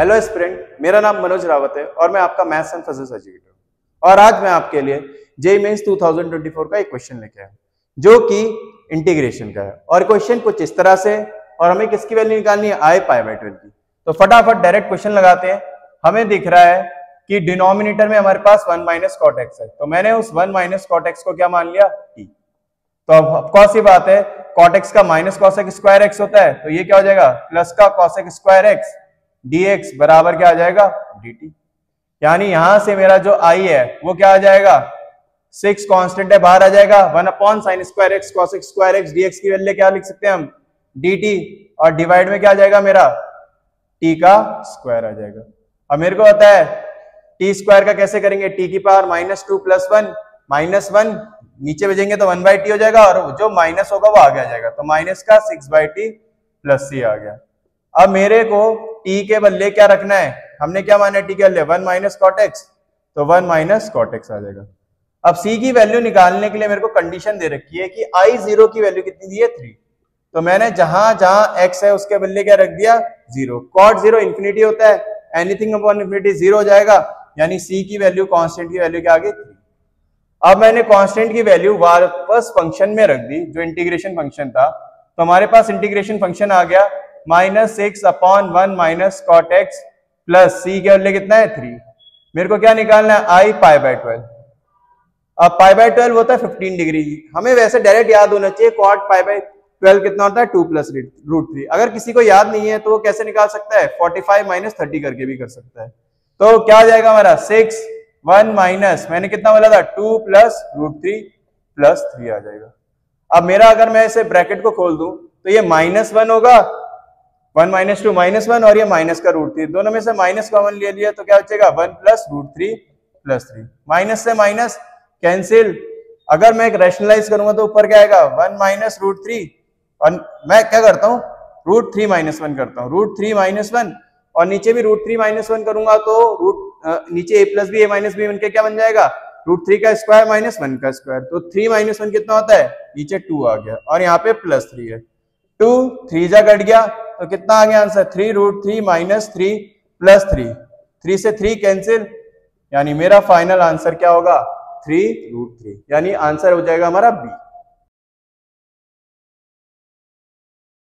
Hello student, मेरा नाम मनोज रावत है और मैं आपका मैथ्स एंड फिजिक्स एजुकेटर हूं। और आज मैं आपके लिए जेईई मेंस 2024 का एक क्वेश्चन लेके आया जो कि इंटीग्रेशन का है। और क्वेश्चन कुछ इस तरह से, और हमें किसकी वैल्यू निकालनी है, आई पाई बाय 12 की। तो फटाफट डायरेक्ट क्वेश्चन लगाते हैं। हमें दिख रहा है कि डिनोमिनेटर में हमारे पास 1 माइनस कॉट एक्स है, तो मैंने उस 1 माइनस कॉट एक्स को क्या मान लिया, टी। तो अब कौन सी बात है, कॉट एक्स का माइनस कॉसेक स्क्वायर एक्स होता है, तो ये क्या हो जाएगा, प्लस का कॉसेक स्क्वायर एक्स dx बराबर क्या आ जाएगा, dt। यानी यहां से मेरा जो आई है वो क्या आ जाएगा, 6 कांस्टेंट है, बाहर आ जाएगा 1 upon sine square x cosec square x dx की वैल्यू क्या लिख सकते हैं हम, dt। और डिवाइड में क्या आ जाएगा मेरा, t का स्क्वायर आ जाएगा। अब मेरे को पता है t स्क्वायर का कैसे करेंगे, t की पावर -2 प्लस 1 -1 नीचे भेजेंगे तो 1/t हो जाएगा, और जो माइनस होगा वो आगे आ जाएगा, तो माइनस का 6/t प्लस c आ गया। अब मेरे को t के बदले क्या रखना है, हमने क्या माना t के बदले 1 माइनस कॉट एक्स, तो 1 माइनस कॉट एक्स आ जाएगा। अब c की वैल्यू निकालने के लिए मेरे को कंडीशन दे रखी है कि I0 की वैल्यू कितनी दी है, 3। तो मैंने जहां जहां x है उसके बदले क्या रख दिया, 0। कॉट 0 इंफिनिटी होता है, एनीथिंग अपॉन इंफिनिटी 0 हो जाएगा, यानी c की वैल्यू कांस्टेंट की वैल्यू क्या आ गई, 3। अब मैंने कांस्टेंट की वैल्यू वापस फंक्शन में रख दी जो इंटीग्रेशन फंक्शन था, तो हमारे पास इंटीग्रेशन फंक्शन आ गया -6 upon 1 minus cot X plus C के बदले कितना है, 3। मेरे को क्या निकालना है, आई पाई बाय 12। अब पाई बाय 12 होता है 15 डिग्री। हमें वैसे डायरेक्ट याद होना चाहिए कॉट पाई बाय 12 कितना होता है, 2 प्लस √3। अगर किसी को याद नहीं है तो वो कैसे निकाल सकता है, 45 माइनस 30 करके भी कर सकता है। तो क्या आ जाएगा हमारा 6 1 माइनस, मैंने कितना बोला था, 2 प्लस √3 प्लस 3 आ जाएगा। अब मेरा अगर मैं इसे ब्रैकेट को खोल दूं तो ये -1 होगा, 1 माइनस 2 -1, और ये माइनस का √3, दोनों में से माइनस कॉमन ले लिया तो क्या बचेगा, 1 प्लस √3 प्लस 3। माइनस से माइनस कैंसिल। अगर मैं एक रैशनलाइज करूंगा तो ऊपर क्या आएगा, 1 माइनस √3, और मैं क्या करता हूँ, √3 - 1 करता हूँ, √3 - 1, और नीचे भी √3 - 1 करूंगा तो नीचे a plus b a minus b बनके क्या बन जाएगा, √3 का स्क्वायर माइनस 1 का स्क्वायर। तो 3 - 1 कितना होता है, नीचे 2 आ गया, और यहाँ पे प्लस 3 है, 2 3 जा कट गया, तो कितना आ गया आंसर, 3 √3 - 3 प्लस 3, 3 से 3 कैंसिल, यानी मेरा फाइनल आंसर क्या होगा, 3 √3, यानी आंसर हो जाएगा हमारा बी।